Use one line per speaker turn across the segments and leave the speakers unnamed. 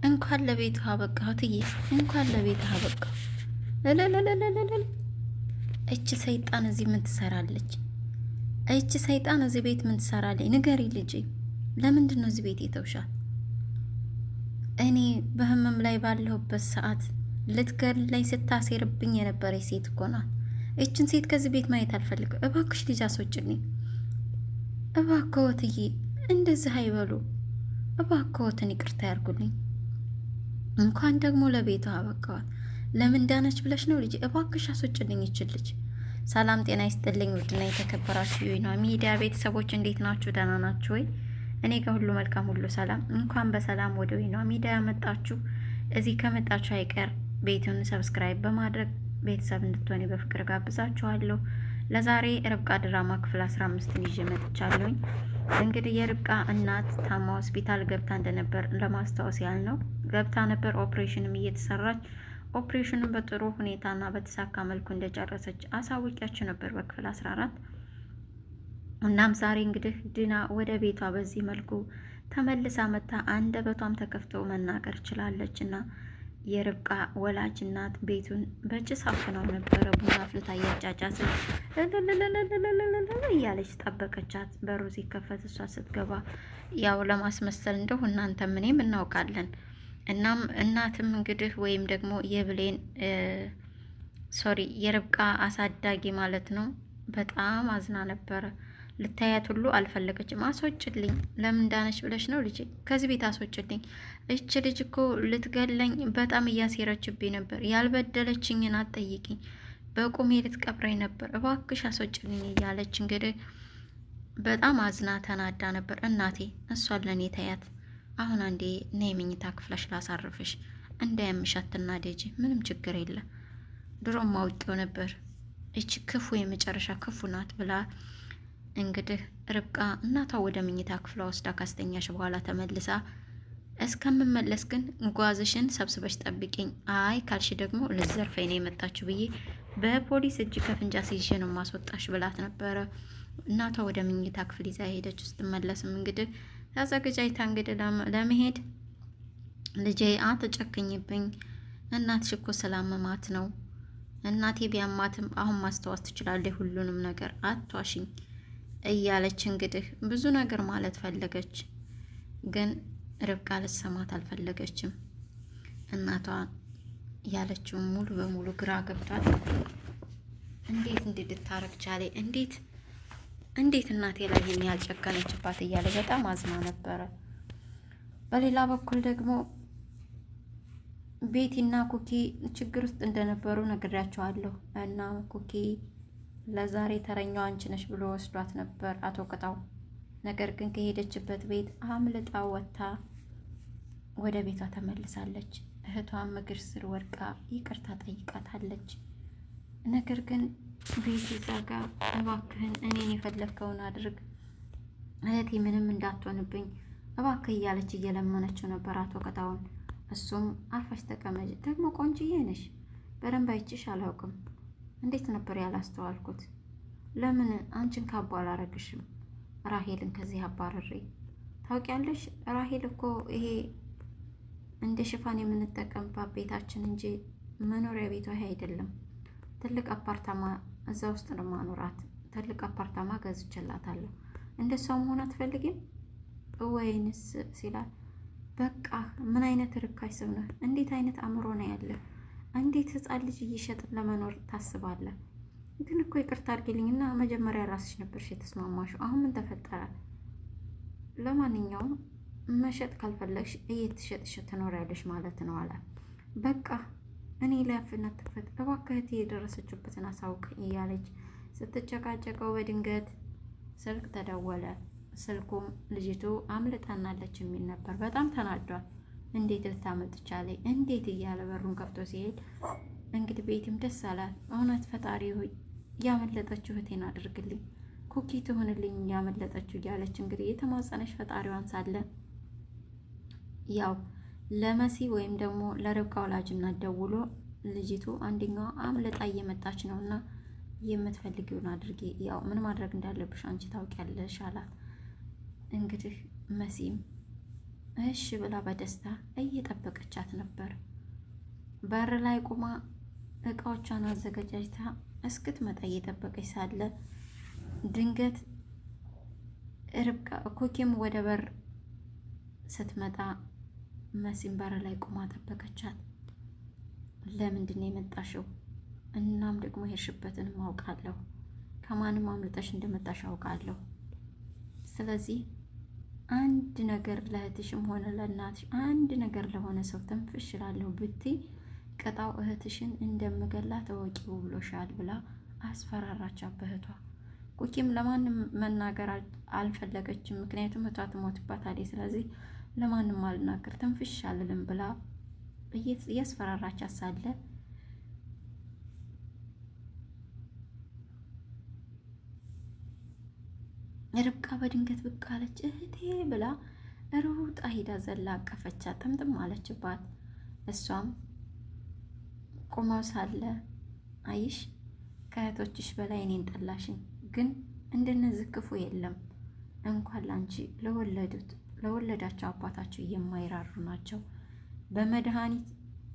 እንኳን ለቤትህ አበቃህ እትዬ፣ እንኳን ለቤትህ አበቃህ። እች ሰይጣን እዚህ ምን ትሰራለች? እች ሰይጣን እዚህ ቤት ምን ትሰራለች? ንገሪ ልጄ፣ ለምንድን ነው እዚህ ቤት የተውሻት? እኔ በህመም ላይ ባለሁበት ሰዓት ልትገለኝ ስታሴርብኝ የነበረች ሴት እኮ ናት። እችን ሴት ከዚህ ቤት ማየት አልፈልግም። እባክሽ ልጅ አስወጭልኝ። እባክዎትዬ እንደዚህ አይበሉ። እባክዎትን ይቅርታ ያርጉልኝ። እንኳን ደግሞ ለቤቱ አበቃዋት። ለምን ዳነች ብለሽ ነው ልጅ? እባክሽ አስወጭልኝ ይችል ልጅ። ሰላም ጤና ይስጥልኝ። ውድና የተከበራችሁ የዊኗ ሚዲያ ቤተሰቦች እንዴት ናችሁ? ደህና ናችሁ ወይ? እኔ ጋር ሁሉ መልካም፣ ሁሉ ሰላም። እንኳን በሰላም ወደ ዊኗ ሚዲያ መጣችሁ። እዚህ ከመጣችሁ አይቀር ቤቱን ሰብስክራይብ በማድረግ ቤተሰብ እንድትሆኑ በፍቅር ጋብዛችኋለሁ። ለዛሬ ርብቃ ድራማ ክፍል 15 ይዤ መጥቻለሁኝ። እንግዲህ የርብቃ እናት ታማ ሆስፒታል ገብታ እንደነበር ለማስታወስ ያህል ነው። ገብታ ነበር፣ ኦፕሬሽንም እየተሰራች ኦፕሬሽኑን በጥሩ ሁኔታና በተሳካ መልኩ እንደጨረሰች አሳውቂያችሁ ነበር በክፍል 14። እናም ዛሬ እንግዲህ ድና ወደ ቤቷ በዚህ መልኩ ተመልሳ መታ አንደበቷም ተከፍቶ መናገር ችላለች። እና የርብቃ ወላጅ እናት ቤቱን በጭስ አፍነው ነበረ። ቡና አፍልታ እያጫጫሰች እያለች ጠበቀቻት። በሩ ሲከፈት እሷ ስትገባ ያው ለማስመሰል እንደሁ እናንተም እኔም እናውቃለን። እናም እናትም እንግዲህ ወይም ደግሞ የብሌን የርብቃ አሳዳጊ ማለት ነው በጣም አዝና ነበረ። ልታያት ሁሉ አልፈለገችም። አስወጭልኝ፣ ለምን እንዳነች ብለሽ ነው ልጄ? ከዚህ ቤት አስወጭልኝ። እች ልጅ እኮ ልትገለኝ በጣም እያሴረችብኝ ነበር። ያልበደለችኝን አትጠይቂኝ፣ በቁሜ ልትቀብረኝ ነበር። እባክሽ አስወጭልኝ እያለች እንግዲህ በጣም አዝና ተናዳ ነበር። እናቴ እሷን ለእኔ ታያት። አሁን አንዴ ነይ መኝታ ክፍለሽ ላሳርፍሽ፣ እንዳያምሽ አትናደጂ። ምንም ችግር የለ፣ ድሮም አውቄው ነበር። እች ክፉ የመጨረሻ ክፉ ናት ብላ እንግዲህ ርብቃ እናቷ ወደ መኝታ ክፍሏ ወስዳ ካስተኛሽ በኋላ ተመልሳ እስከምመለስ ግን ጓዝሽን ሰብስበሽ ጠብቂኝ፣ አይ ካልሽ ደግሞ ልዘርፈኝ ነው የመጣችሁ ብዬ በፖሊስ እጅ ከፍንጃ ሲይዤ ነው ማስወጣሽ ብላት ነበረ። እናቷ ወደ መኝታ ክፍል ይዛ ሄደች። ስትመለስም እንግዲህ ተዘጋጅታ እንግዲህ ለመሄድ ልጄ አትጨክኝብኝ፣ እናትሽ እኮ ስላመማት ነው። እናቴ ቢያማትም አሁን ማስታወስ ትችላለች ሁሉንም ነገር፣ አትዋሽኝ እያለች እንግዲህ ብዙ ነገር ማለት ፈለገች። ግን ርብቃ ልትሰማት አልፈለገችም። እናቷ ያለችውን ሙሉ በሙሉ ግራ ገብቷል። እንዴት እንድታረግ ቻለ? እንዴት እናቴ ላይ ይህን ያልጨከነችባት እያለ በጣም አዝና ነበረ። በሌላ በኩል ደግሞ ቤቲና ኩኪ ችግር ውስጥ እንደነበሩ ነግሬያቸዋለሁ። እና ኩኪ ለዛሬ ተረኛው አንቺ ነሽ ብሎ ወስዷት ነበር አቶ ቅጣው። ነገር ግን ከሄደችበት ቤት አምልጣ ወጥታ ወደ ቤቷ ተመልሳለች። እህቷን እግር ስር ወድቃ ይቅርታ ጠይቃታለች። ነገር ግን ቤቲ እዛ ጋ እባክህን እኔን የፈለግከውን አድርግ፣ እህቴ ምንም እንዳትሆንብኝ እባክህ እያለች እየለመነችው ነበር አቶ ቅጣውን። እሱም አርፋሽ ተቀመጭ፣ ደግሞ ቆንጅዬ ነሽ፣ በደንብ አይችሽ አላውቅም፣ እንዴት ነበር ያላስተዋልኩት? ለምን አንቺን ካባ አላረግሽም? ራሄልን ከዚህ አባረሬ። ታውቂያለሽ ራሄል እኮ ይሄ እንደ ሽፋን የምንጠቀምባት ቤታችን እንጂ መኖሪያ ቤቷ ይሄ አይደለም። ትልቅ አፓርታማ እዛ ውስጥ ነው ማኖራት። ትልቅ አፓርታማ ገዝቼላታለሁ። እንደሷ መሆን አትፈልጊም ወይንስ ሲላል፣ በቃ ምን አይነት ርካሽ ሰው ነህ? እንዴት አይነት አእምሮ ነው ያለ? እንዴት ህፃን ልጅ እየሸጥን ለመኖር ታስባለህ? ግን እኮ ይቅርታ አድርጊልኝና መጀመሪያ ራስሽ ነበርሽ የተስማማሽው። አሁን ምን ተፈጠረ? ለማንኛውም መሸጥ ካልፈለግሽ እየተሸጥሽ ትኖሪያለሽ ማለት ነው አለ። በቃ እኔ ላፍነት ትክፈት እባክህ፣ እህቴ የደረሰችበትን አሳውቅኝ እያለች ስትጨቃጨቀው በድንገት ስልክ ተደወለ። ስልኩም ልጅቱ አምልጣናለች የሚል ነበር። በጣም ተናዷል። እንዴት ልታመልጥ ቻለች? እንዴት እያለ በሩን ከፍቶ ሲሄድ እንግዲህ ቤትም ደስ አላት። እውነት ፈጣሪ ሆይ ያመለጠችው እህቴን አድርግልኝ፣ ኩኪ ትሆንልኝ ያመለጠችው እያለች እንግዲህ የተማጸነች ፈጣሪዋን ሳለ ያው ለመሲ ወይም ደግሞ ለርብቃ ወላጅና ደውሎ ልጅቱ አንደኛዋ አምልጣ እየመጣች ነውና የምትፈልጊውን አድርጊ፣ ያው ምን ማድረግ እንዳለብሽ አንቺ ታውቂያለሽ አላት። እንግዲህ መሲም እሺ ብላ በደስታ እየጠበቀቻት ነበር። በር ላይ ቁማ እቃዎቿን አዘገጃጅታ እስክትመጣ እየጠበቀች ሳለ ድንገት ርብቃ ኮኪም ወደ በር ስትመጣ መሲም በር ላይ ቁማ ጠበቀቻት። ለምንድን ነው የመጣሽው? እናም ደግሞ የሄድሽበትንም አውቃለሁ። ከማንም አምልጠሽ እንደመጣሽ አውቃለሁ። ስለዚህ አንድ ነገር ለእህትሽም ሆነ ለእናትሽ አንድ ነገር ለሆነ ሰው ተንፍሽ እላለሁ ብትይ ቅጣው እህትሽን እንደምገላት እወቂው ብሎሻል ብላ አስፈራራቻት በእህቷ። ኩኪም ለማንም መናገር አልፈለገችም። ምክንያቱም እህቷ ትሞትባታለች። ስለዚህ ለማንም አልናገር ተንፍሽ አልልም ብላ እያስፈራራቻት ሳለ ርብቃ በድንገት ብቅ አለች። እህቴ ብላ ሩጣ ሂዳ ዘላ አቀፈቻት፣ ጥምጥም አለችባት። እሷም ቁመው ሳለ አይሽ ከእህቶችሽ በላይ እኔን ጠላሽኝ፣ ግን እንደነዚህ ክፉ የለም። እንኳን ላንቺ ለወለዳቸው አባታቸው የማይራሩ ናቸው። በመድኃኒት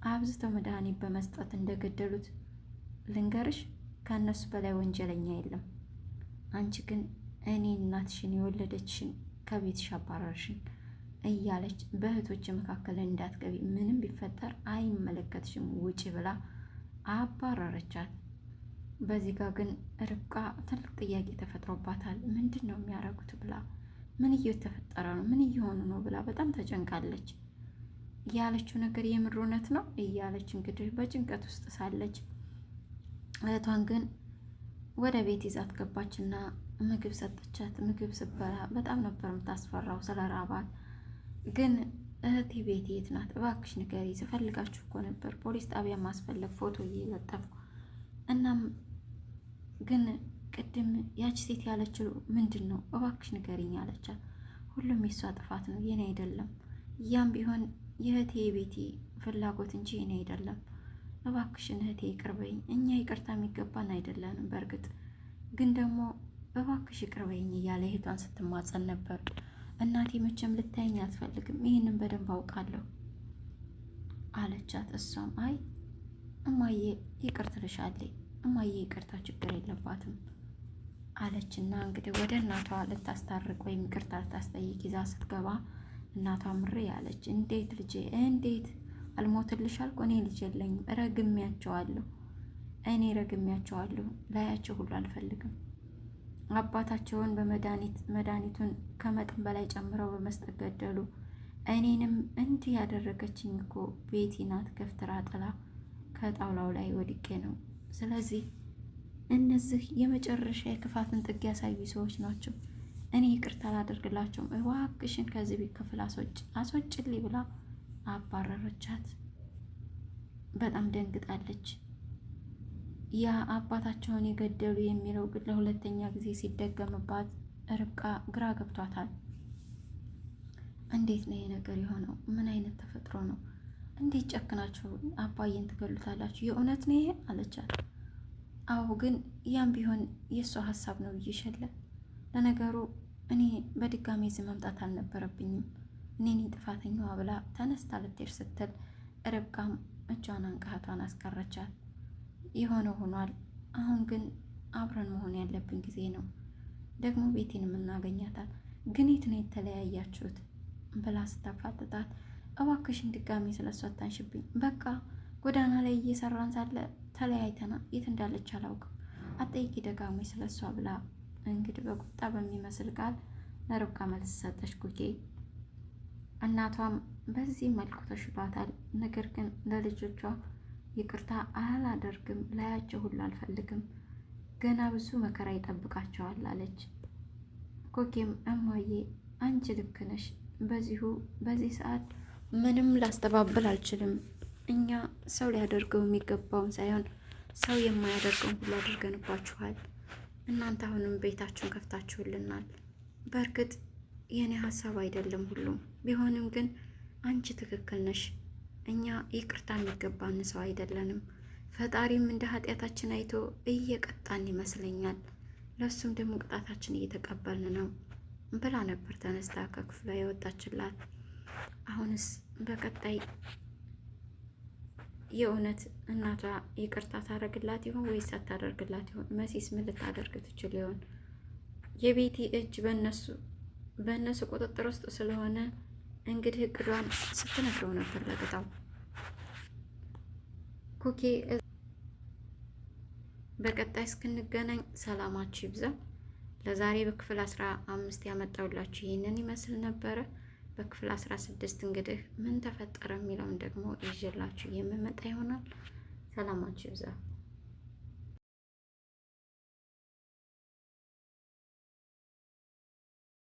አብዝተው መድኃኒት በመስጠት እንደገደሉት ልንገርሽ፣ ከእነሱ በላይ ወንጀለኛ የለም። አንቺ ግን እኔ እናትሽን የወለደችሽን ከቤትሽ አባረርሽን እያለች በእህቶች መካከል እንዳትገቢ፣ ምንም ቢፈጠር አይመለከትሽም፣ ውጪ ብላ አባረረቻት። በዚህ ጋር ግን ርብቃ ትልቅ ጥያቄ ተፈጥሮባታል። ምንድን ነው የሚያደርጉት ብላ፣ ምን እየተፈጠረ ነው፣ ምን እየሆኑ ነው ብላ በጣም ተጨንቃለች። ያለችው ነገር የምር እውነት ነው እያለች እንግዲህ በጭንቀት ውስጥ ሳለች እህቷን ግን ወደ ቤት ይዛት ገባችና ምግብ ሰጠቻት። ምግብ ስበላ በጣም ነበር የምታስፈራው ስለ ራባት። ግን እህቴ ቤት የት ናት እባክሽ ንገሪ፣ ስፈልጋችሁ እኮ ነበር ፖሊስ ጣቢያ ማስፈለግ ፎቶ እየለጠፍኩ። እናም ግን ቅድም ያች ሴት ያለችው ምንድን ነው እባክሽ ንገሪኝ አለቻት። ሁሉም የሷ ጥፋት ነው የኔ አይደለም። ያም ቢሆን የእህቴ ቤቴ ፍላጎት እንጂ የኔ አይደለም። እባክሽን እህቴ ይቅርበኝ፣ እኛ ይቅርታ የሚገባን አይደለንም። በእርግጥ ግን ደግሞ እባክሽ ይቅርበኝ እያለ እህቷን ስትማጸን ነበር። እናቴ መቼም ልታየኝ አትፈልግም፣ ይህንን በደንብ አውቃለሁ አለቻት። እሷም አይ እማዬ ይቅር ትልሻለች፣ እማዬ ይቅርታ ችግር የለባትም አለችና እንግዲህ ወደ እናቷ ልታስታርቅ ወይም ይቅርታ ልታስጠይቅ ይዛ ስትገባ እናቷ ምሬ አለች። እንዴት ልጄ እንዴት አልሞትልሽ አልኩ። እኔ ልጅ የለኝም፣ እኔ ረግሜያቸዋለሁ፣ ላያቸው ሁሉ አልፈልግም። አባታቸውን መድኃኒቱን ከመጠን በላይ ጨምረው በመስጠት ገደሉ። እኔንም እንዲህ ያደረገችኝ እኮ ቤቲ ናት። ገፍትራ ጥላ ከጣውላው ላይ ወድቄ ነው። ስለዚህ እነዚህ የመጨረሻ የክፋትን ጥግ ያሳዩ ሰዎች ናቸው። እኔ ይቅርታ አላደርግላቸውም። እባክሽን ከዚህ ቤት ክፍል አስወጭልኝ ብላ አባረረቻት። በጣም ደንግጣለች። ያ አባታቸውን የገደሉ የሚለው ግን ለሁለተኛ ጊዜ ሲደገምባት ርብቃ ግራ ገብቷታል። እንዴት ነው ይሄ ነገር የሆነው? ምን አይነት ተፈጥሮ ነው? እንዴት ጨክናችሁ አባዬን ትገሉታላችሁ? የእውነት ነው ይሄ አለቻት። አዎ፣ ግን ያም ቢሆን የእሷ ሀሳብ ነው እየሸለ። ለነገሩ እኔ በድጋሚ እዚህ መምጣት አልነበረብኝም፣ እኔ ጥፋተኛዋ ብላ ተነስታ ልትሄድ ስትል ርብቃም እጇን አንቃቷን አስቀረቻት። የሆነ ሆኗል። አሁን ግን አብረን መሆን ያለብን ጊዜ ነው። ደግሞ ቤቴንም እናገኛታል። ግን የት ነው የተለያያችሁት ብላ ስታፋጥጣት፣ እባክሽን ድጋሚ ስለሷ አታንሽብኝ። በቃ ጎዳና ላይ እየሰራን ሳለ ተለያይተና የት እንዳለች አላውቅም። አጠይቂ ደጋሚ ስለሷ ብላ እንግዲህ በቁጣ በሚመስል ቃል ለርብቃ መልስ ሰጠች ኩኬ። እናቷም በዚህ መልኩ ተሽሏታል። ነገር ግን ለልጆቿ ይቅርታ አላደርግም፣ ላያቸው ሁሉ አልፈልግም፣ ገና ብዙ መከራ ይጠብቃቸዋል አለች። ኮኬም እማዬ አንቺ ልክ ነሽ፣ በዚህ ሰዓት ምንም ላስተባብል አልችልም። እኛ ሰው ሊያደርገው የሚገባውን ሳይሆን ሰው የማያደርገውን ሁሉ አድርገንባችኋል። እናንተ አሁንም ቤታችሁን ከፍታችሁልናል። በእርግጥ የኔ ሀሳብ አይደለም ሁሉም ቢሆንም ግን አንቺ ትክክል ነሽ። እኛ ይቅርታ የሚገባን ሰው አይደለንም። ፈጣሪም እንደ ኃጢአታችን አይቶ እየቀጣን ይመስለኛል። ለሱም ደግሞ ቅጣታችን እየተቀበልን ነው ብላ ነበር ተነስታ ከክፍሏ የወጣችላት። አሁንስ በቀጣይ የእውነት እናቷ ይቅርታ ታደርግላት ይሆን ወይስ አታደርግላት ይሆን? መሲስ ምን ልታደርግ ትችል ይሆን? የቤቲ እጅ በእነሱ ቁጥጥር ውስጥ ስለሆነ እንግዲህ እቅዷን ስትነግረው ነበር ለቅጣው። ኩኪ በቀጣይ እስክንገናኝ ሰላማችሁ ይብዛ። ለዛሬ በክፍል 15 ያመጣውላችሁ ይህንን ይመስል ነበረ። በክፍል 16 እንግዲህ ምን ተፈጠረ የሚለውን ደግሞ ይዤላችሁ የምመጣ ይሆናል። ሰላማችሁ ይብዛ።